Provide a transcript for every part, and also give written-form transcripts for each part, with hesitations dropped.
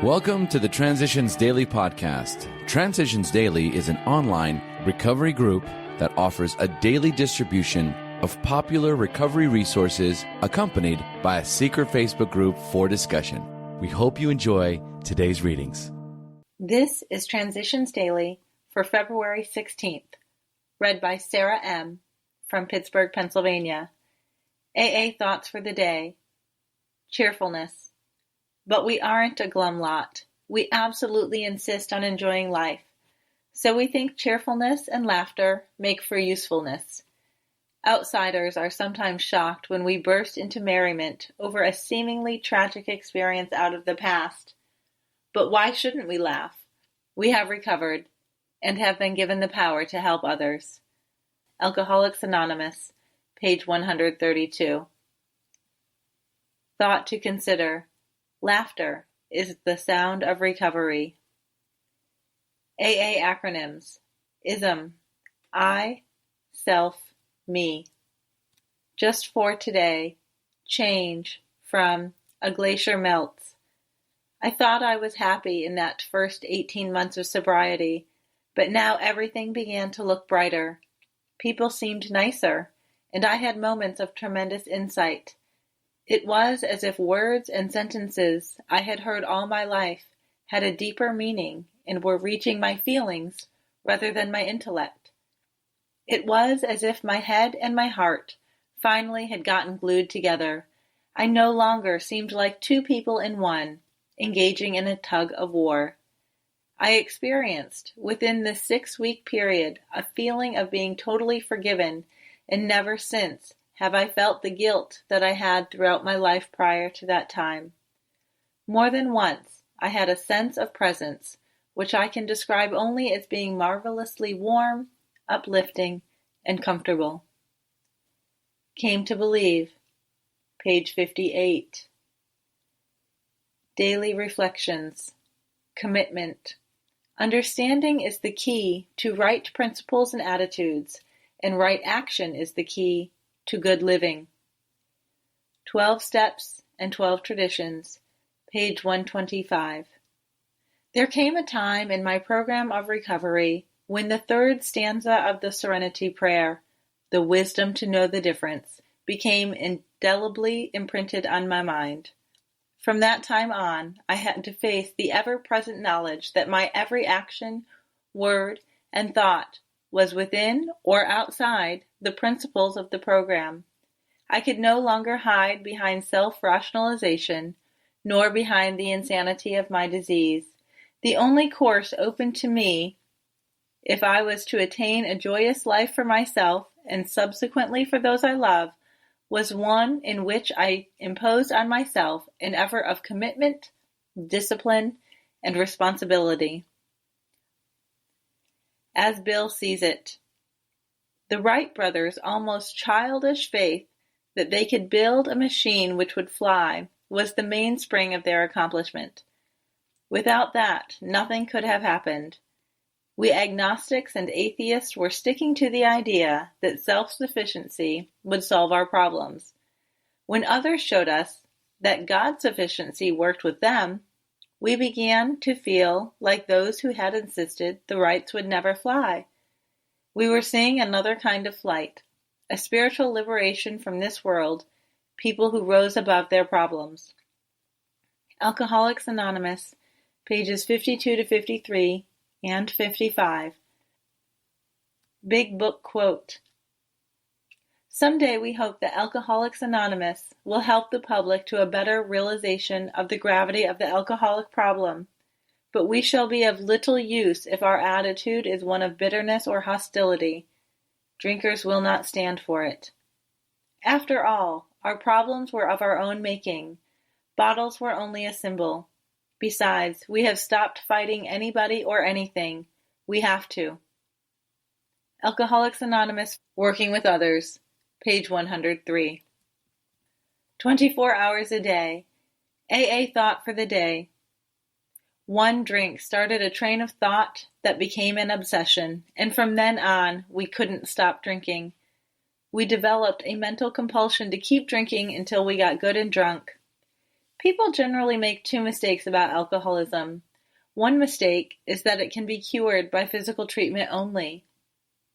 Welcome to the Transitions Daily podcast. Transitions Daily is an online recovery group that offers a daily distribution of popular recovery resources accompanied by a secret Facebook group for discussion. We hope you enjoy today's readings. This is Transitions Daily for February 16th, read by Sarah M. from Pittsburgh, Pennsylvania. AA Thoughts for the Day. Cheerfulness. But we aren't a glum lot. We absolutely insist on enjoying life. So we think cheerfulness and laughter make for usefulness. Outsiders are sometimes shocked when we burst into merriment over a seemingly tragic experience out of the past. But why shouldn't we laugh? We have recovered and have been given the power to help others. Alcoholics Anonymous, page 132. Thought to consider. Laughter is the sound of recovery. AA acronyms. ISM. I, self, me. Just for today. Change from a glacier melts. I thought I was happy in that first 18 months of sobriety, but now everything began to look brighter. People seemed nicer, and I had moments of tremendous insight. It was as if words and sentences I had heard all my life had a deeper meaning and were reaching my feelings rather than my intellect. It was as if my head and my heart finally had gotten glued together. I no longer seemed like two people in one, engaging in a tug of war. I experienced, within this 6-week period, a feeling of being totally forgiven, and never since have I felt the guilt that I had throughout my life prior to that time. More than once, I had a sense of presence, which I can describe only as being marvelously warm, uplifting, and comfortable. Came to believe, page 58. Daily reflections. Commitment. Understanding is the key to right principles and attitudes, and right action is the key to good living. 12 Steps and 12 Traditions, page 125. There came a time in my program of recovery when the third stanza of the Serenity Prayer, the wisdom to know the difference, became indelibly imprinted on my mind. From that time on, I had to face the ever-present knowledge that my every action, word, and thought was within or outside the principles of the program. I could no longer hide behind self-rationalization, nor behind the insanity of my disease. The only course open to me, if I was to attain a joyous life for myself and subsequently for those I love, was one in which I imposed on myself an effort of commitment, discipline, and responsibility. As Bill sees it. The Wright brothers' almost childish faith that they could build a machine which would fly was the mainspring of their accomplishment. Without that, nothing could have happened. We agnostics and atheists were sticking to the idea that self-sufficiency would solve our problems. When others showed us that God's sufficiency worked with them, we began to feel like those who had insisted the Wrights would never fly. We were seeing another kind of flight, a spiritual liberation from this world, people who rose above their problems. Alcoholics Anonymous, pages 52 to 53 and 55. Big Book Quote. Someday we hope that Alcoholics Anonymous will help the public to a better realization of the gravity of the alcoholic problem, but we shall be of little use if our attitude is one of bitterness or hostility. Drinkers will not stand for it. After all, our problems were of our own making. Bottles were only a symbol. Besides, we have stopped fighting anybody or anything. We have to. Alcoholics Anonymous, Working with Others, page 103. 24 hours a day. AA Thought for the Day. One drink started a train of thought that became an obsession, and from then on, we couldn't stop drinking. We developed a mental compulsion to keep drinking until we got good and drunk. People generally make two mistakes about alcoholism. One mistake is that it can be cured by physical treatment only.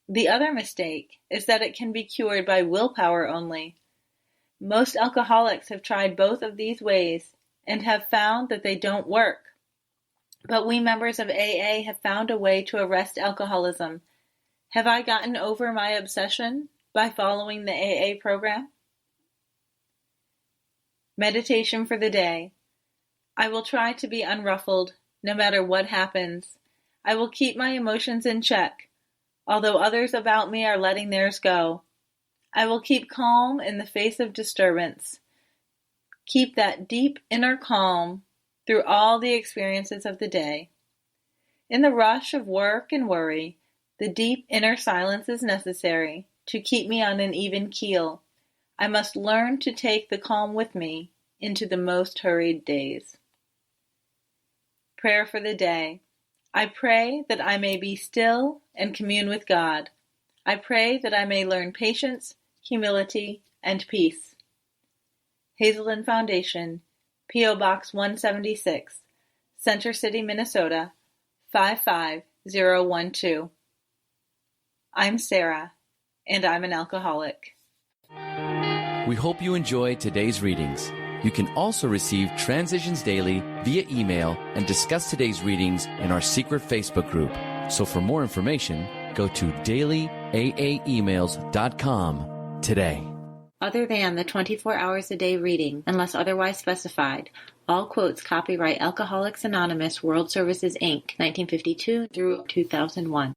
The other mistake is that it can be cured by willpower only. Most alcoholics have tried both of these ways and have found that they don't work. But we members of AA have found a way to arrest alcoholism. Have I gotten over my obsession by following the AA program? Meditation for the day. I will try to be unruffled, no matter what happens. I will keep my emotions in check, although others about me are letting theirs go. I will keep calm in the face of disturbance. Keep that deep inner calm through all the experiences of the day. In the rush of work and worry, the deep inner silence is necessary to keep me on an even keel. I must learn to take the calm with me into the most hurried days. Prayer for the day. I pray that I may be still and commune with God. I pray that I may learn patience, humility, and peace. Hazelden Foundation, P.O. Box 176, Center City, Minnesota, 55012. I'm Sarah, and I'm an alcoholic. We hope you enjoyed today's readings. You can also receive Transitions Daily via email and discuss today's readings in our secret Facebook group. So for more information, go to dailyaaemails.com today. Other than the 24 hours a day reading, unless otherwise specified, all quotes copyright Alcoholics Anonymous World Services, Inc., 1952 through 2001.